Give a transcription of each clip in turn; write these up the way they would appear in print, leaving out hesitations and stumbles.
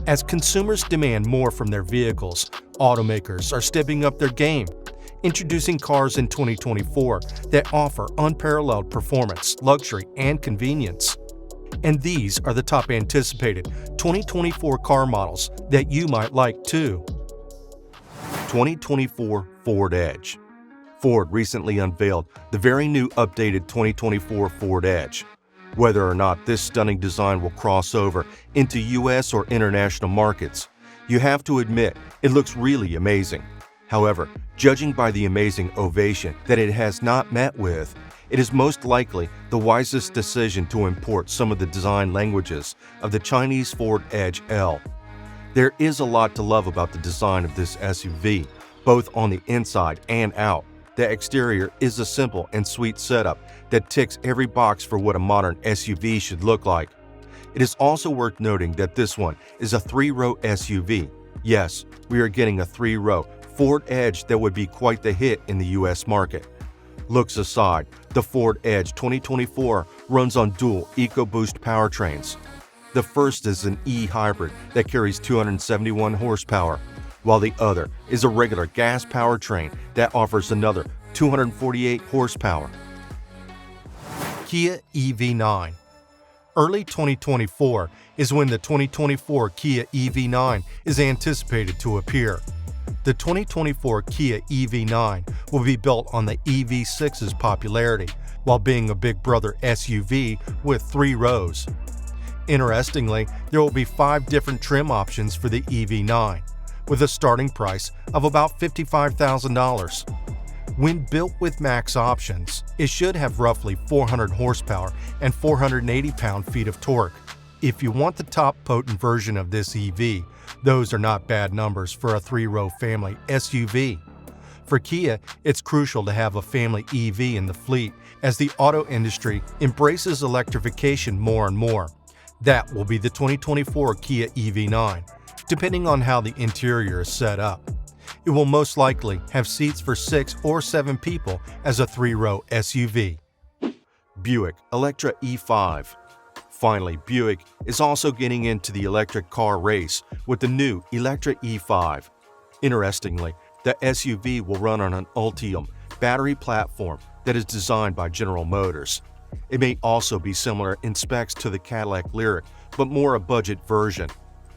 As consumers demand more from their vehicles, automakers are stepping up their game, introducing cars in 2024 that offer unparalleled performance, luxury, and convenience. And these are the top anticipated 2024 car models that you might like too. 2024 Ford Edge. Ford recently unveiled the very new updated 2024 Ford Edge. Whether or not this stunning design will cross over into US or international markets, you have to admit it looks really amazing. However, judging by the amazing ovation that it has not met with, it is most likely the wisest decision to import some of the design languages of the Chinese Ford Edge L. There is a lot to love about the design of this SUV, both on the inside and out. The exterior is a simple and sweet setup that ticks every box for what a modern SUV should look like. It is also worth noting that this one is a 3-row SUV. Yes, we are getting a 3-row Ford Edge that would be quite the hit in the US market. Looks aside, the Ford Edge 2024 runs on dual EcoBoost powertrains. The first is an e-hybrid that carries 271 horsepower, while the other is a regular gas powertrain that offers another 248 horsepower. Kia EV9. Early 2024 is when the 2024 Kia EV9 is anticipated to appear. The 2024 Kia EV9 will be built on the EV6's popularity while being a big brother SUV with 3 rows. Interestingly, there will be 5 different trim options for the EV9, with a starting price of about $55,000. When built with max options, it should have roughly 400 horsepower and 480 pound-feet of torque. If you want the top potent version of this EV, those are not bad numbers for a 3-row family SUV. For Kia, it's crucial to have a family EV in the fleet as the auto industry embraces electrification more and more. That will be the 2024 Kia EV9, depending on how the interior is set up. It will most likely have seats for 6 or 7 people as a 3-row SUV. Buick Electra E5. Finally, Buick is also getting into the electric car race with the new Electra E5. Interestingly, the SUV will run on an Ultium battery platform that is designed by General Motors. It may also be similar in specs to the Cadillac Lyriq, but more a budget version.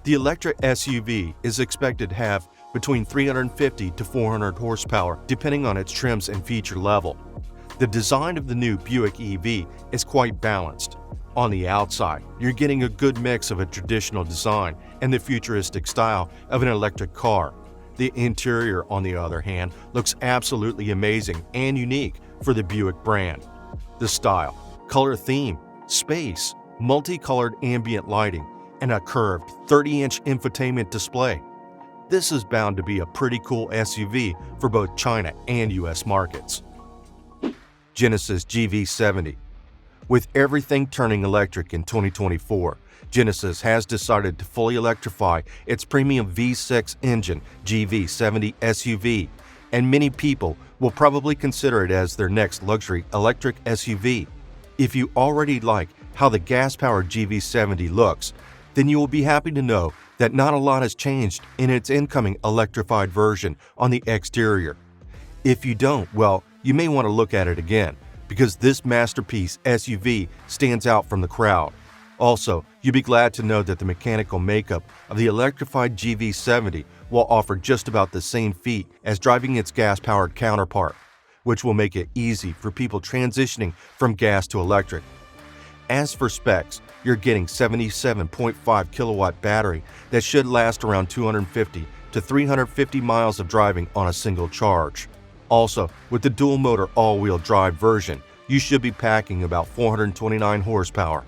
The Electra SUV is expected to have between 350 to 400 horsepower, depending on its trims and feature level. The design of the new Buick EV is quite balanced. On the outside, you're getting a good mix of a traditional design and the futuristic style of an electric car. The interior, on the other hand, looks absolutely amazing and unique for the Buick brand. The style, color theme, space, multicolored ambient lighting, and a curved 30-inch infotainment display. This is bound to be a pretty cool SUV for both China and US markets. Genesis GV70. With everything turning electric in 2024, Genesis has decided to fully electrify its premium V6 engine GV70 SUV, and many people will probably consider it as their next luxury electric SUV. If you already like how the gas-powered GV70 looks, then you will be happy to know that not a lot has changed in its incoming electrified version on the exterior. If you don't, well, you may want to look at it again, because this masterpiece SUV stands out from the crowd. Also, you'll be glad to know that the mechanical makeup of the electrified GV70 will offer just about the same feat as driving its gas-powered counterpart, which will make it easy for people transitioning from gas to electric. As for specs, you're getting 77.5 kilowatt battery that should last around 250 to 350 miles of driving on a single charge. Also, with the dual-motor all-wheel drive version, you should be packing about 429 horsepower.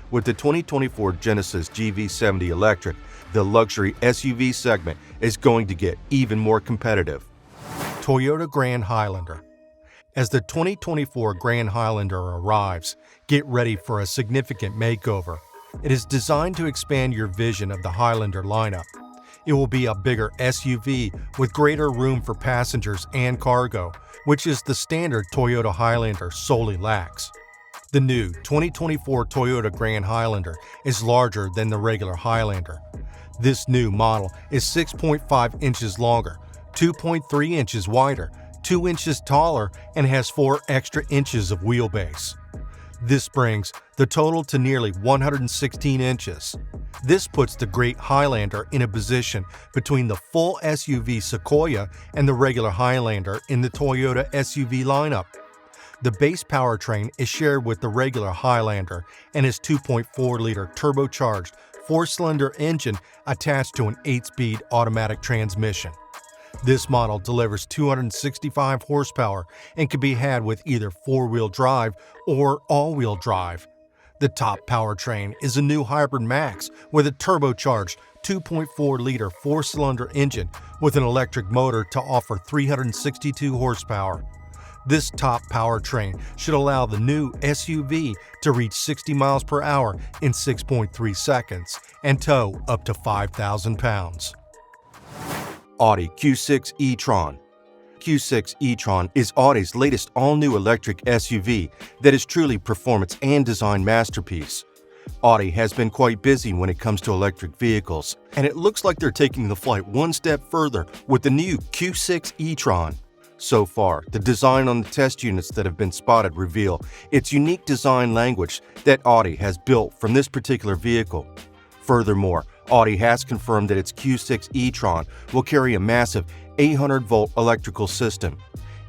With the 2024 Genesis GV70 Electric, the luxury SUV segment is going to get even more competitive. Toyota Grand Highlander. As the 2024 Grand Highlander arrives, get ready for a significant makeover. It is designed to expand your vision of the Highlander lineup. It will be a bigger SUV with greater room for passengers and cargo, which is the standard Toyota Highlander solely lacks. The new 2024 Toyota Grand Highlander is larger than the regular Highlander. This new model is 6.5 inches longer, 2.3 inches wider, 2 inches taller, and has 4 extra inches of wheelbase. This brings the total to nearly 116 inches. This puts the Great Highlander in a position between the full SUV Sequoia and the regular Highlander in the Toyota SUV lineup. The base powertrain is shared with the regular Highlander and is 2.4-liter turbocharged 4-cylinder engine attached to an 8-speed automatic transmission. This model delivers 265 horsepower and can be had with either 4-wheel drive or all-wheel drive. The top powertrain is a new Hybrid Max with a turbocharged 2.4-liter 4-cylinder engine with an electric motor to offer 362 horsepower. This top powertrain should allow the new SUV to reach 60 miles per hour in 6.3 seconds and tow up to 5,000 pounds. Audi Q6 e-tron. Q6 e-tron is Audi's latest all-new electric SUV that is truly performance and design masterpiece. Audi has been quite busy when it comes to electric vehicles, and it looks like they're taking the flight one step further with the new Q6 e-tron. So far, the design on the test units that have been spotted reveal its unique design language that Audi has built from this particular vehicle. Furthermore, Audi has confirmed that its Q6 e-tron will carry a massive 800-volt electrical system.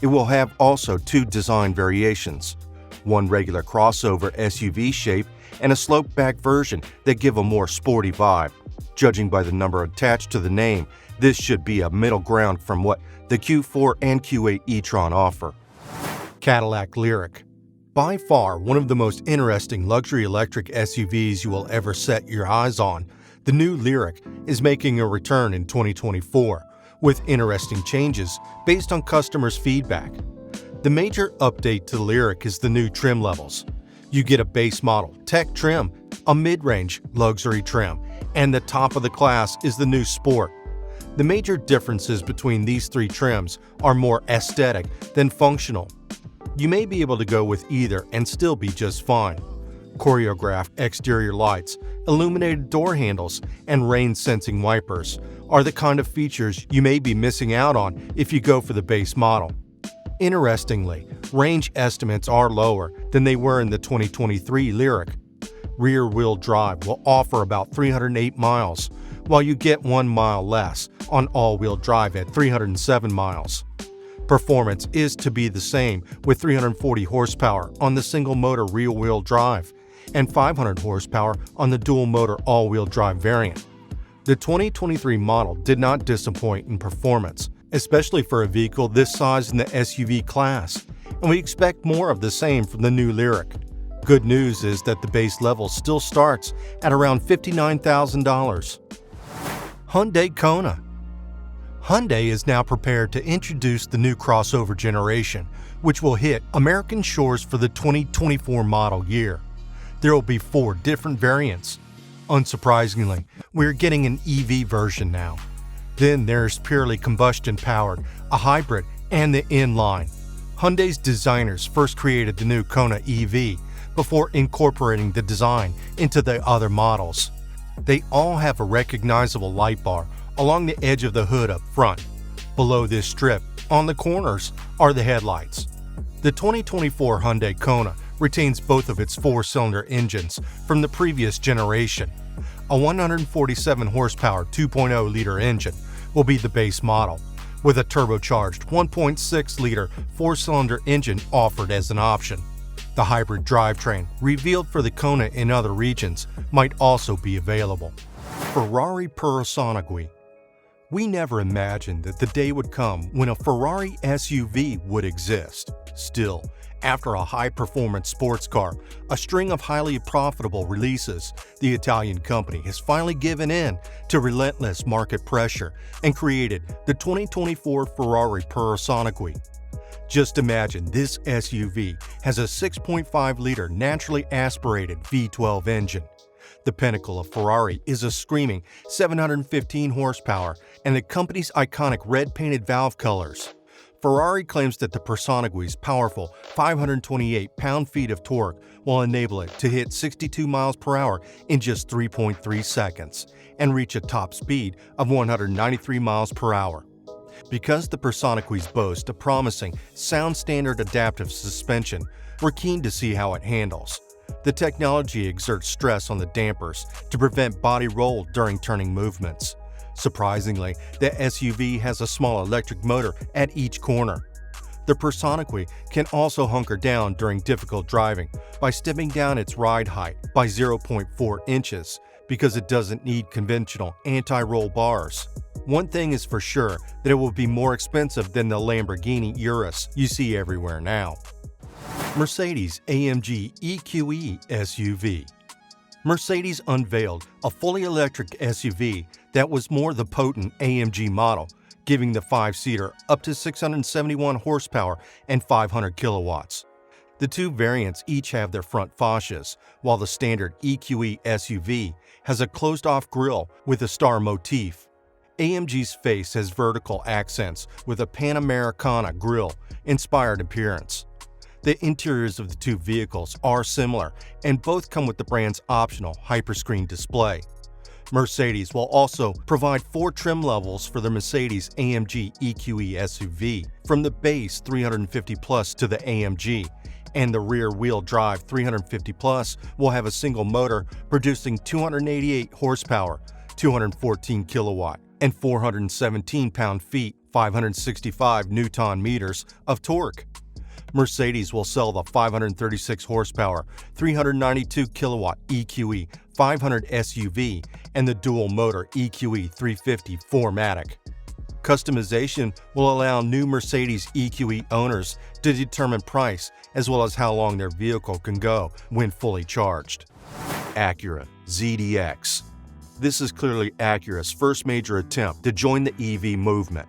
It will have also 2 design variations, one regular crossover SUV shape and a sloped-back version that give a more sporty vibe. Judging by the number attached to the name, this should be a middle ground from what the Q4 and Q8 e-tron offer. Cadillac Lyriq. By far one of the most interesting luxury electric SUVs you will ever set your eyes on, the new Lyriq is making a return in 2024 with interesting changes based on customers' feedback. The major update to the Lyriq is the new trim levels. You get a base model tech trim, a mid-range luxury trim, and the top of the class is the new Sport. The major differences between these 3 trims are more aesthetic than functional. You may be able to go with either and still be just fine. Choreographed exterior lights, illuminated door handles, and rain-sensing wipers are the kind of features you may be missing out on if you go for the base model. Interestingly, range estimates are lower than they were in the 2023 Lyriq. Rear-wheel drive will offer about 308 miles, while you get 1 mile less on all-wheel drive at 307 miles. Performance is to be the same with 340 horsepower on the single-motor rear-wheel drive and 500 horsepower on the dual-motor all-wheel drive variant. The 2023 model did not disappoint in performance, especially for a vehicle this size in the SUV class, and we expect more of the same from the new Lyriq. Good news is that the base level still starts at around $59,000. Hyundai Kona. Hyundai is now prepared to introduce the new crossover generation, which will hit American shores for the 2024 model year. There will be 4 different variants. Unsurprisingly, we're getting an EV version now. Then there's purely combustion-powered, a hybrid, and the inline. Hyundai's designers first created the new Kona EV before incorporating the design into the other models. They all have a recognizable light bar along the edge of the hood up front. Below this strip, on the corners, are the headlights. The 2024 Hyundai Kona retains both of its 4-cylinder engines from the previous generation. A 147 horsepower 2.0-liter engine will be the base model, with a turbocharged 1.6-liter 4-cylinder engine offered as an option. The hybrid drivetrain revealed for the Kona in other regions might also be available. Ferrari Purosangue. We never imagined that the day would come when a Ferrari SUV would exist. Still, after a high-performance sports car, a string of highly profitable releases, the Italian company has finally given in to relentless market pressure and created the 2024 Ferrari Purosangue. Just imagine this SUV has a 6.5-liter naturally aspirated V12 engine. The pinnacle of Ferrari is a screaming 715 horsepower and the company's iconic red-painted valve colors. Ferrari claims that the Personiqui's powerful 528 pound-feet of torque will enable it to hit 62 miles per hour in just 3.3 seconds and reach a top speed of 193 miles per hour. Because the Personiqui's boast a promising sound standard adaptive suspension, we're keen to see how it handles. The technology exerts stress on the dampers to prevent body roll during turning movements. Surprisingly, the SUV has a small electric motor at each corner. The Personiqui can also hunker down during difficult driving by stepping down its ride height by 0.4 inches because it doesn't need conventional anti-roll bars. One thing is for sure, that it will be more expensive than the Lamborghini Urus you see everywhere now. Mercedes-AMG EQE SUV. Mercedes unveiled a fully electric SUV that was more the potent AMG model, giving the 5-seater up to 671 horsepower and 500 kilowatts. The two variants each have their front fascias, while the standard EQE SUV has a closed-off grille with a star motif. AMG's face has vertical accents with a Panamericana grille-inspired appearance. The interiors of the two vehicles are similar, and both come with the brand's optional Hyperscreen display. Mercedes will also provide 4 trim levels for the Mercedes-AMG EQE SUV, from the base 350 Plus to the AMG, and the rear-wheel drive 350 Plus will have a single motor producing 288 horsepower, 214 kilowatt, and 417 pound-feet, 565 Newton-meters of torque. Mercedes will sell the 536 horsepower, 392 kilowatt EQE 500 SUV and the dual-motor EQE 350 4MATIC. Customization will allow new Mercedes EQE owners to determine price as well as how long their vehicle can go when fully charged. Acura ZDX. This is clearly Acura's first major attempt to join the EV movement.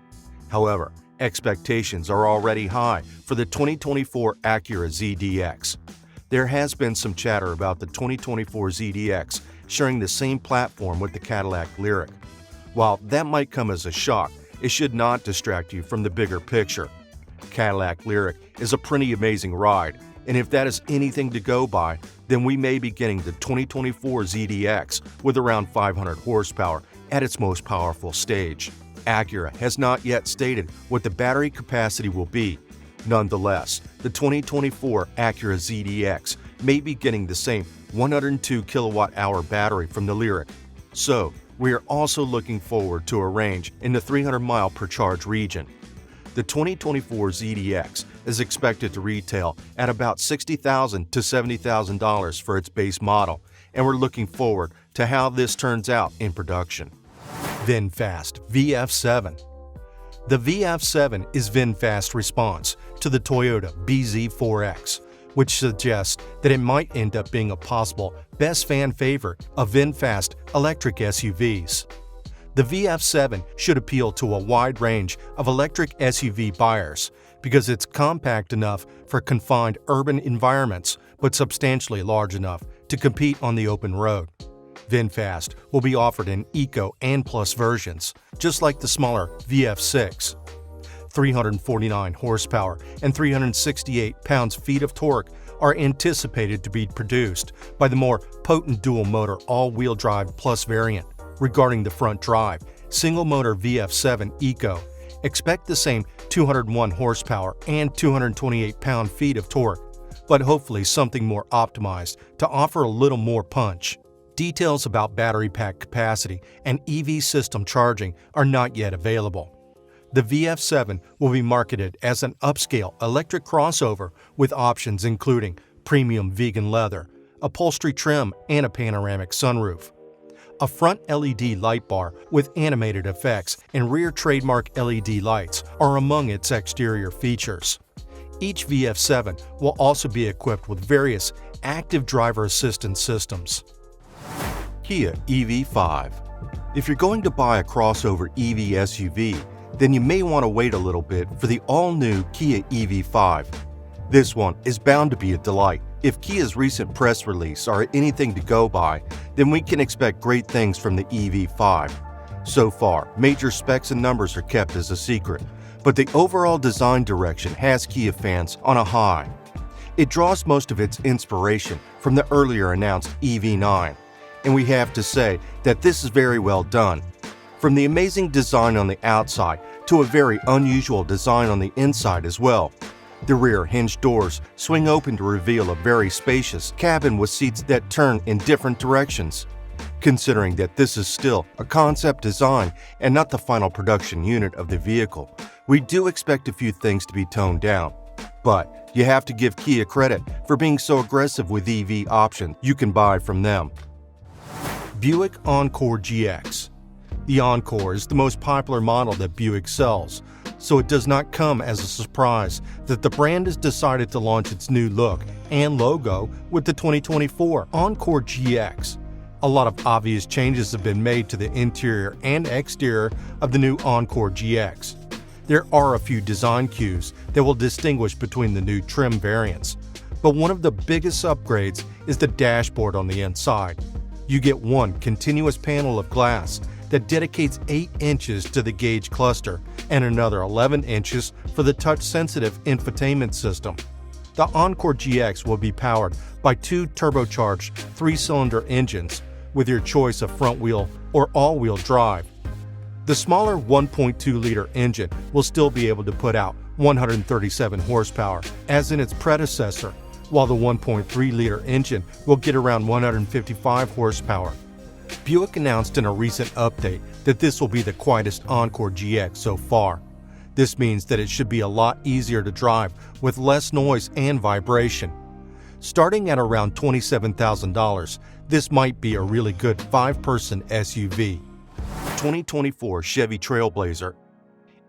However, expectations are already high for the 2024 Acura ZDX. There has been some chatter about the 2024 ZDX sharing the same platform with the Cadillac Lyriq. While that might come as a shock, it should not distract you from the bigger picture. Cadillac Lyriq is a pretty amazing ride, and if that is anything to go by, then we may be getting the 2024 ZDX with around 500 horsepower at its most powerful stage. Acura has not yet stated what the battery capacity will be. Nonetheless, the 2024 Acura ZDX may be getting the same 102 kilowatt-hour battery from the Lyriq. So, we are also looking forward to a range in the 300 mile per charge region. The 2024 ZDX is expected to retail at about $60,000 to $70,000 for its base model, and we're looking forward to how this turns out in production. VinFast VF7. The VF7 is VinFast's response to the Toyota bZ4X, which suggests that it might end up being a possible best fan favorite of VinFast electric SUVs. The VF7 should appeal to a wide range of electric SUV buyers because it's compact enough for confined urban environments but substantially large enough to compete on the open road. VinFast will be offered in Eco and Plus versions, just like the smaller VF6. 349 horsepower and 368 pounds-feet of torque are anticipated to be produced by the more potent dual-motor all-wheel drive Plus variant. Regarding the front drive, single-motor VF7 Eco, expect the same 201 horsepower and 228 pound-feet of torque, but hopefully something more optimized to offer a little more punch. Details about battery pack capacity and EV system charging are not yet available. The VF7 will be marketed as an upscale electric crossover with options including premium vegan leather, upholstery trim, and a panoramic sunroof. A front LED light bar with animated effects and rear trademark LED lights are among its exterior features. Each VF7 will also be equipped with various active driver assistance systems. Kia EV5. If you're going to buy a crossover EV SUV, then you may want to wait a little bit for the all-new Kia EV5. This one is bound to be a delight. If Kia's recent press release are anything to go by, then we can expect great things from the EV5. So far, major specs and numbers are kept as a secret, but the overall design direction has Kia fans on a high. It draws most of its inspiration from the earlier announced EV9, and we have to say that this is very well done. From the amazing design on the outside to a very unusual design on the inside as well. The rear hinge doors swing open to reveal a very spacious cabin with seats that turn in different directions. Considering that this is still a concept design and not the final production unit of the vehicle, we do expect a few things to be toned down. But you have to give Kia credit for being so aggressive with EV options you can buy from them. Buick Encore GX. The Encore is the most popular model that Buick sells, so it does not come as a surprise that the brand has decided to launch its new look and logo with the 2024 Encore GX. A lot of obvious changes have been made to the interior and exterior of the new Encore GX. There are a few design cues that will distinguish between the new trim variants, but one of the biggest upgrades is the dashboard on the inside. You get one continuous panel of glass that dedicates 8 inches to the gauge cluster and another 11 inches for the touch-sensitive infotainment system. The Encore GX will be powered by 2 turbocharged 3-cylinder engines with your choice of front-wheel or all-wheel drive. The smaller 1.2-liter engine will still be able to put out 137 horsepower, as in its predecessor, while the 1.3-liter engine will get around 155 horsepower. Buick announced in a recent update that this will be the quietest Encore GX so far. This means that it should be a lot easier to drive with less noise and vibration. Starting at around $27,000, this might be a really good 5-person SUV. 2024 Chevy Trailblazer.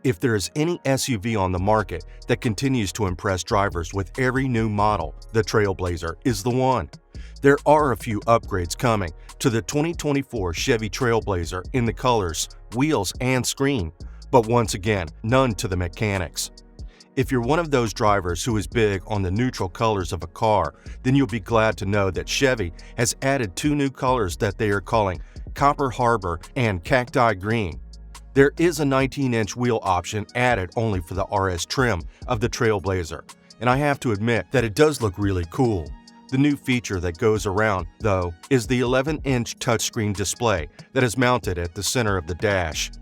If there is any SUV on the market that continues to impress drivers with every new model, the Trailblazer is the one. There are a few upgrades coming to the 2024 Chevy Trailblazer in the colors, wheels, and screen, but once again, none to the mechanics. If you're one of those drivers who is big on the neutral colors of a car, then you'll be glad to know that Chevy has added 2 new colors that they are calling Copper Harbor and Cacti Green. There is a 19-inch wheel option added only for the RS trim of the Trailblazer, and I have to admit that it does look really cool. The new feature that goes around, though, is the 11-inch touchscreen display that is mounted at the center of the dash.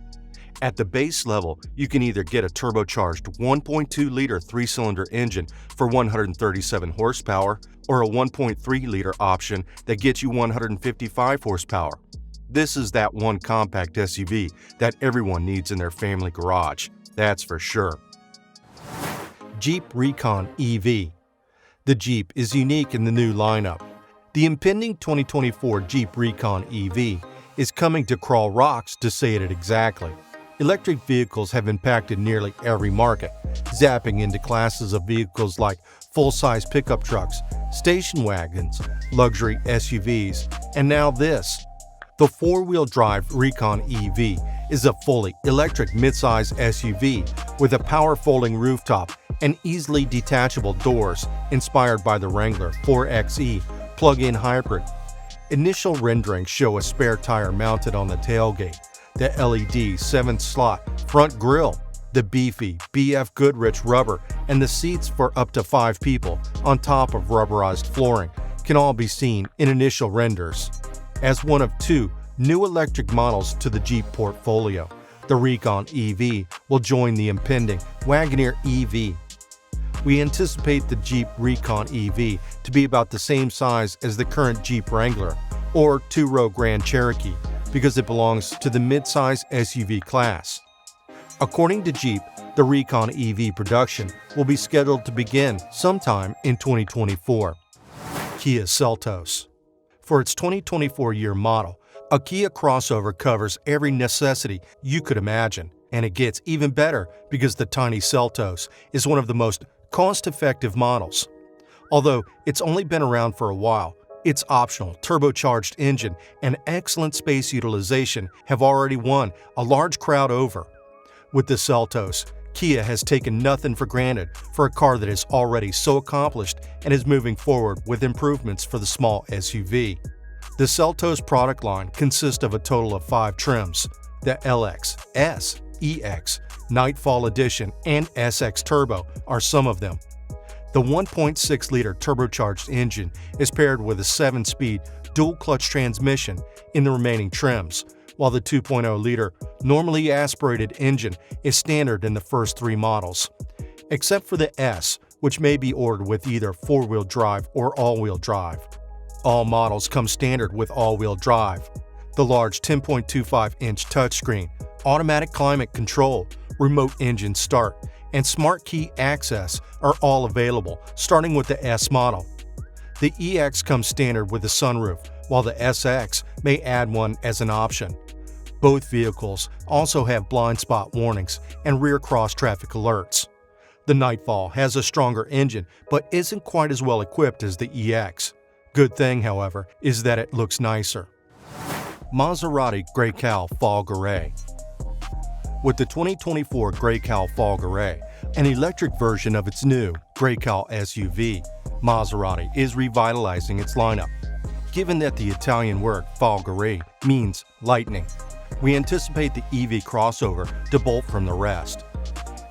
At the base level, you can either get a turbocharged 1.2-liter 3-cylinder engine for 137 horsepower or a 1.3-liter option that gets you 155 horsepower. This is that one compact SUV that everyone needs in their family garage, that's for sure. Jeep Recon EV. The Jeep is unique in the new lineup. The impending 2024 Jeep Recon EV is coming to crawl rocks, to say it exactly. Electric vehicles have impacted nearly every market, zapping into classes of vehicles like full-size pickup trucks, station wagons, luxury SUVs, and now this. The 4-wheel drive Recon EV is a fully electric midsize SUV with a power-folding rooftop and easily detachable doors inspired by the Wrangler 4xe plug-in hybrid. Initial renderings show a spare tire mounted on the tailgate, the LED 7-slot front grille, the beefy BF Goodrich rubber, and the seats for up to 5 people on top of rubberized flooring can all be seen in initial renders. As one of 2 new electric models to the Jeep portfolio, the Recon EV will join the impending Wagoneer EV. We anticipate the Jeep Recon EV to be about the same size as the current Jeep Wrangler or 2-row Grand Cherokee because it belongs to the midsize SUV class. According to Jeep, the Recon EV production will be scheduled to begin sometime in 2024. Kia Seltos. For its 2024 year model, a Kia crossover covers every necessity you could imagine, and it gets even better because the tiny Seltos is one of the most cost-effective models. Although it's only been around for a while, its optional turbocharged engine and excellent space utilization have already won a large crowd over. With the Seltos, Kia has taken nothing for granted for a car that is already so accomplished and is moving forward with improvements for the small SUV. The Seltos product line consists of a total of 5 trims: the LX, S, EX, Nightfall Edition, and SX Turbo are some of them. The 1.6-liter turbocharged engine is paired with a 7-speed dual-clutch transmission in the remaining trims, while the 2.0-liter normally aspirated engine is standard in the first 3 models, except for the S, which may be ordered with either 4-wheel drive or all-wheel drive. All models come standard with all-wheel drive. The large 10.25-inch touchscreen, automatic climate control, remote engine start, and smart key access are all available, starting with the S model. The EX comes standard with a sunroof, while the SX may add one as an option. Both vehicles also have blind spot warnings and rear cross traffic alerts. The Nightfall has a stronger engine but isn't quite as well equipped as the EX. Good thing, however, is that it looks nicer. Maserati Grecale Folgore. With the 2024 Grecale Folgore, an electric version of its new Grecale SUV, Maserati is revitalizing its lineup. Given that the Italian word Folgore means lightning, we anticipate the EV crossover to bolt from the rest.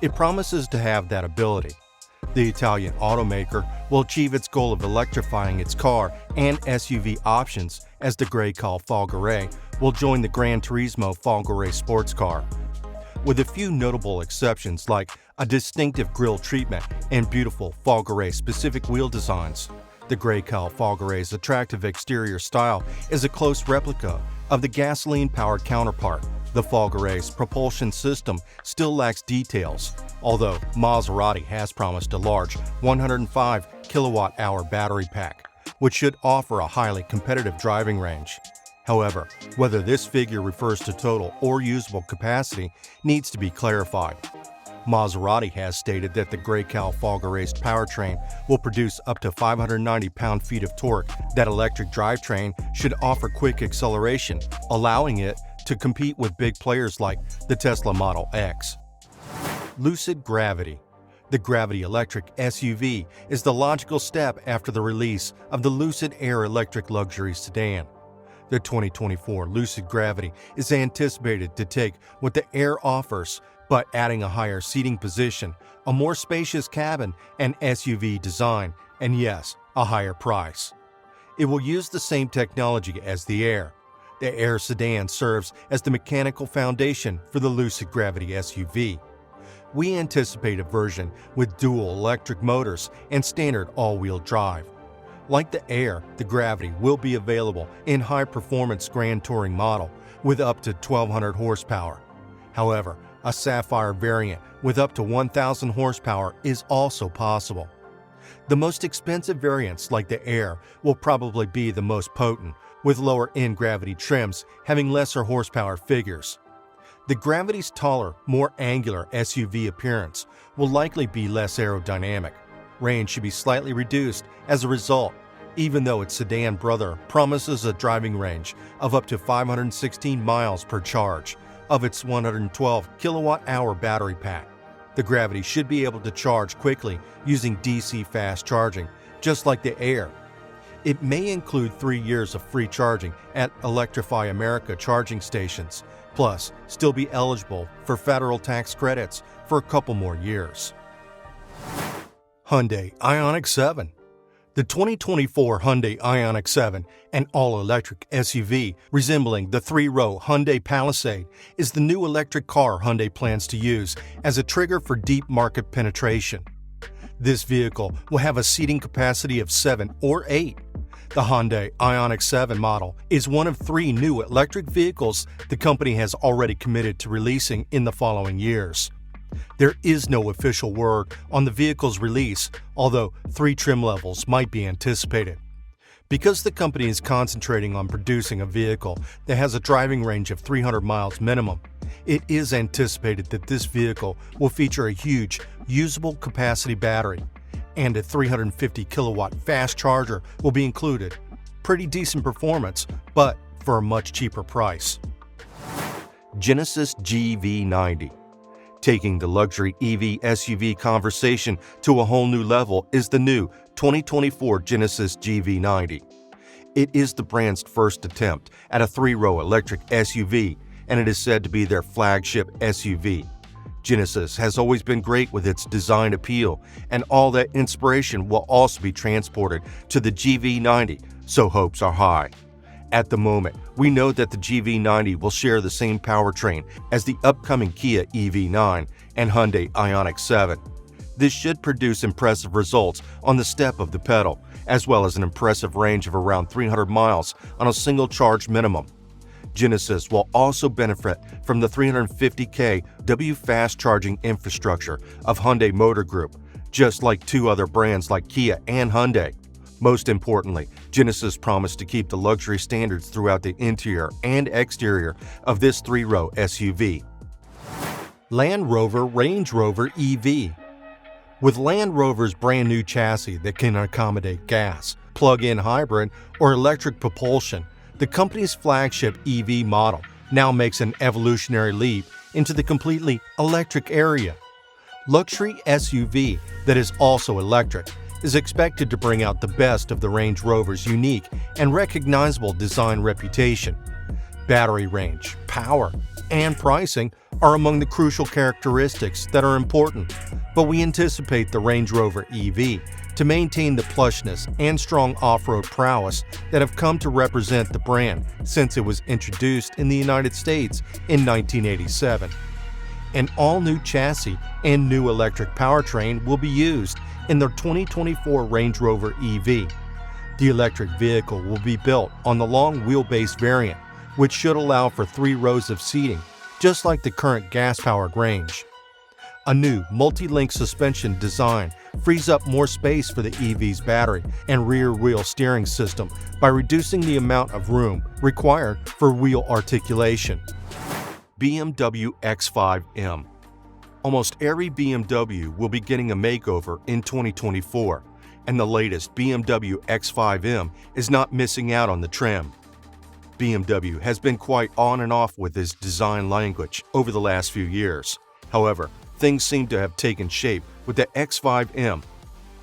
It promises to have that ability. The Italian automaker will achieve its goal of electrifying its car and SUV options as the Grecale Folgore will join the Gran Turismo Folgore sports car. With a few notable exceptions like a distinctive grille treatment and beautiful Folgore-specific wheel designs, the Grecale Folgore's attractive exterior style is a close replica of the gasoline-powered counterpart. The Folgore's propulsion system still lacks details, although Maserati has promised a large 105 kilowatt-hour battery pack, which should offer a highly competitive driving range. However, whether this figure refers to total or usable capacity needs to be clarified. Maserati has stated that the Grecale Folgore's powertrain will produce up to 590 pound-feet of torque. That electric drivetrain should offer quick acceleration, allowing it to compete with big players like the Tesla Model X. Lucid Gravity. The Gravity electric SUV is the logical step after the release of the Lucid Air electric luxury sedan. The 2024 Lucid Gravity is anticipated to take what the Air offers, but adding a higher seating position, a more spacious cabin and SUV design, and yes, a higher price. It will use the same technology as the Air. The Air sedan serves as the mechanical foundation for the Lucid Gravity SUV. We anticipate a version with dual electric motors and standard all-wheel drive. Like the Air, the Gravity will be available in high-performance Grand Touring model with up to 1,200 horsepower. However, a Sapphire variant with up to 1,000 horsepower is also possible. The most expensive variants, like the Air, will probably be the most potent, with lower-end Gravity trims having lesser horsepower figures. The Gravity's taller, more angular SUV appearance will likely be less aerodynamic. Range should be slightly reduced as a result, even though its sedan brother promises a driving range of up to 516 miles per charge of its 112 kilowatt-hour battery pack. The Gravity should be able to charge quickly using DC fast charging, just like the Air. It may include 3 years of free charging at Electrify America charging stations, plus still be eligible for federal tax credits for a couple more years. Hyundai Ioniq 7. The 2024 Hyundai Ioniq 7, an all-electric SUV resembling the 3-row Hyundai Palisade, is the new electric car Hyundai plans to use as a trigger for deep market penetration. This vehicle will have a seating capacity of 7 or 8. The Hyundai Ioniq 7 model is one of 3 new electric vehicles the company has already committed to releasing in the following years. There is no official word on the vehicle's release, although 3 trim levels might be anticipated. Because the company is concentrating on producing a vehicle that has a driving range of 300 miles minimum, it is anticipated that this vehicle will feature a huge, usable capacity battery, and a 350 kilowatt fast charger will be included. Pretty decent performance, but for a much cheaper price. Genesis GV90. Taking the luxury EV SUV conversation to a whole new level is the new 2024 Genesis GV90. It is the brand's first attempt at a 3-row electric SUV, and it is said to be their flagship SUV. Genesis has always been great with its design appeal, and all that inspiration will also be transported to the GV90, so hopes are high. At the moment, we know that the GV90 will share the same powertrain as the upcoming Kia EV9 and Hyundai Ioniq 7. This should produce impressive results on the step of the pedal, as well as an impressive range of around 300 miles on a single charge minimum. Genesis will also benefit from the 350 kW fast charging infrastructure of Hyundai Motor Group, just like two other brands like Kia and Hyundai. Most importantly, Genesis promised to keep the luxury standards throughout the interior and exterior of this three-row SUV. Land Rover Range Rover EV. With Land Rover's brand new chassis that can accommodate gas, plug-in hybrid, or electric propulsion, the company's flagship EV model now makes an evolutionary leap into the completely electric area. Luxury SUV that is also electric is expected to bring out the best of the Range Rover's unique and recognizable design reputation. Battery range, power, and pricing are among the crucial characteristics that are important, but we anticipate the Range Rover EV to maintain the plushness and strong off-road prowess that have come to represent the brand since it was introduced in the United States in 1987. An all-new chassis and new electric powertrain will be used in the 2024 Range Rover EV. The electric vehicle will be built on the long wheelbase variant, which should allow for 3 rows of seating, just like the current gas-powered Range. A new multi-link suspension design frees up more space for the EV's battery and rear-wheel steering system by reducing the amount of room required for wheel articulation. BMW X5M. Almost every BMW will be getting a makeover in 2024, and the latest BMW X5M is not missing out on the trim. BMW has been quite on and off with its design language over the last few years. However, things seem to have taken shape with the X5M.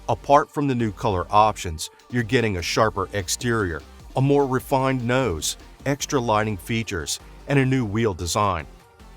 Apart from the new color options, you're getting a sharper exterior, a more refined nose, extra lighting features, and a new wheel design.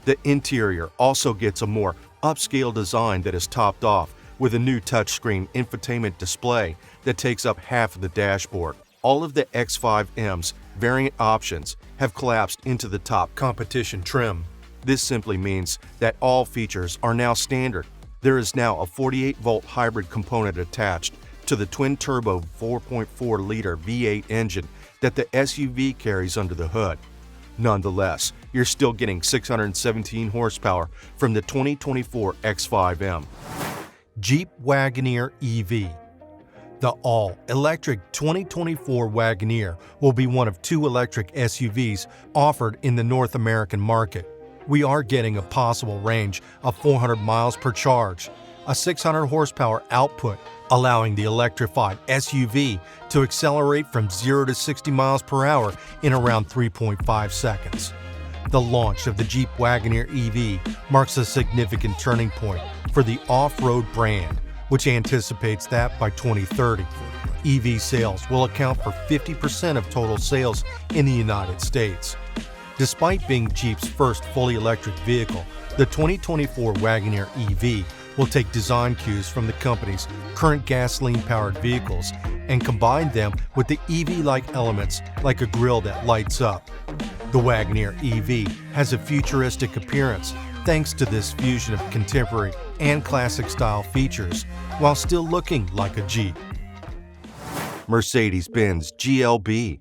The interior also gets a more upscale design that is topped off with a new touchscreen infotainment display that takes up half of the dashboard. All of the X5M's variant options have collapsed into the top competition trim. This simply means that all features are now standard. There is now a 48-volt hybrid component attached to the twin-turbo 4.4-liter V8 engine that the SUV carries under the hood. Nonetheless, you're still getting 617 horsepower from the 2024 X5M. Jeep Wagoneer EV. The all-electric 2024 Wagoneer will be one of 2 electric SUVs offered in the North American market. We are getting a possible range of 400 miles per charge, a 600 horsepower output, allowing the electrified SUV to accelerate from 0 to 60 miles per hour in around 3.5 seconds. The launch of the Jeep Wagoneer EV marks a significant turning point for the off-road brand, which anticipates that by 2030, EV sales will account for 50% of total sales in the United States. Despite being Jeep's first fully electric vehicle, the 2024 Wagoneer EV will take design cues from the company's current gasoline-powered vehicles and combine them with the EV-like elements like a grille that lights up. The Wagoneer EV has a futuristic appearance thanks to this fusion of contemporary and classic-style features, while still looking like a Jeep. Mercedes-Benz GLB.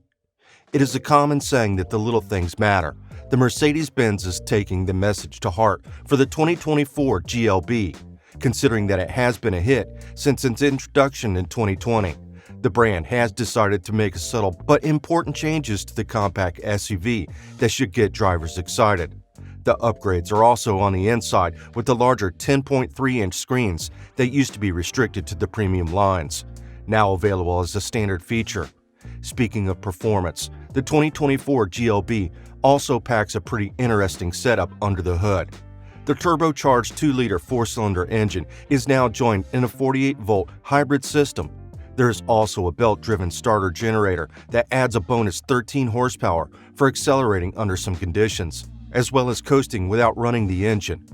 It is a common saying that the little things matter. The Mercedes-Benz is taking the message to heart for the 2024 GLB, considering that it has been a hit since its introduction in 2020. The brand has decided to make subtle but important changes to the compact SUV that should get drivers excited. The upgrades are also on the inside with the larger 10.3-inch screens that used to be restricted to the premium lines, now available as a standard feature. Speaking of performance, the 2024 GLB also packs a pretty interesting setup under the hood. The turbocharged 2-liter 4-cylinder engine is now joined in a 48-volt hybrid system. There is also a belt-driven starter generator that adds a bonus 13 horsepower for accelerating under some conditions, as well as coasting without running the engine.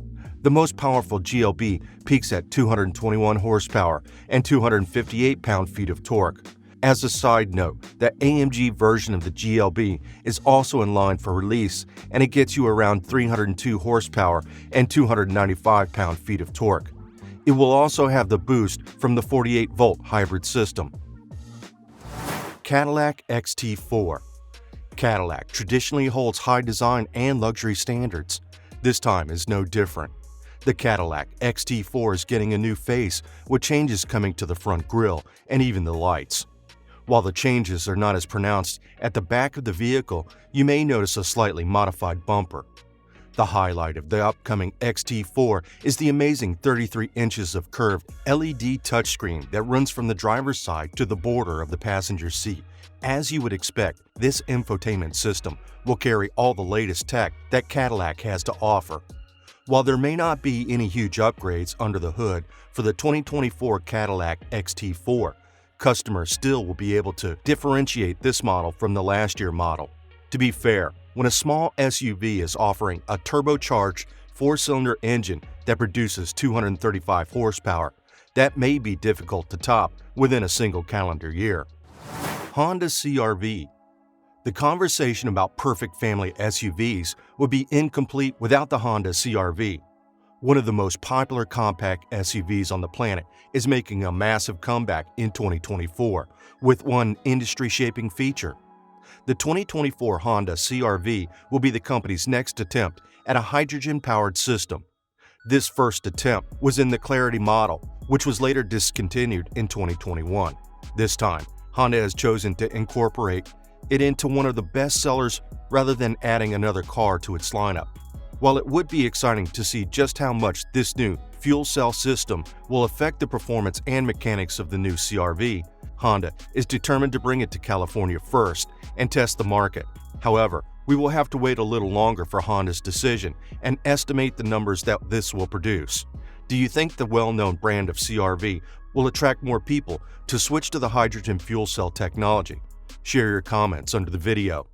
The most powerful GLB peaks at 221 horsepower and 258 pound-feet of torque. As a side note, the AMG version of the GLB is also in line for release, and it gets you around 302 horsepower and 295 pound-feet of torque. It will also have the boost from the 48-volt hybrid system. Cadillac XT4. Cadillac traditionally holds high design and luxury standards. This time is no different. The Cadillac XT4 is getting a new face, with changes coming to the front grille and even the lights. While the changes are not as pronounced at the back of the vehicle, you may notice a slightly modified bumper. The highlight of the upcoming XT4 is the amazing 33 inches of curved LED touchscreen that runs from the driver's side to the border of the passenger seat. As you would expect, this infotainment system will carry all the latest tech that Cadillac has to offer. While there may not be any huge upgrades under the hood for the 2024 Cadillac XT4, customers still will be able to differentiate this model from the last year model. To be fair, when a small SUV is offering a turbocharged 4-cylinder engine that produces 235 horsepower, that may be difficult to top within a single calendar year. Honda CR-V. The conversation about perfect family SUVs would be incomplete without the Honda CR-V. One of the most popular compact SUVs on the planet is making a massive comeback in 2024 with one industry-shaping feature. The 2024 Honda CR-V will be the company's next attempt at a hydrogen-powered system. This first attempt was in the Clarity model, which was later discontinued in 2021. This time, Honda has chosen to incorporate it into one of the best sellers rather than adding another car to its lineup. While it would be exciting to see just how much this new fuel cell system will affect the performance and mechanics of the new CR-V, Honda is determined to bring it to California first and test the market. However, we will have to wait a little longer for Honda's decision and estimate the numbers that this will produce. Do you think the well-known brand of CR-V will attract more people to switch to the hydrogen fuel cell technology? Share your comments under the video.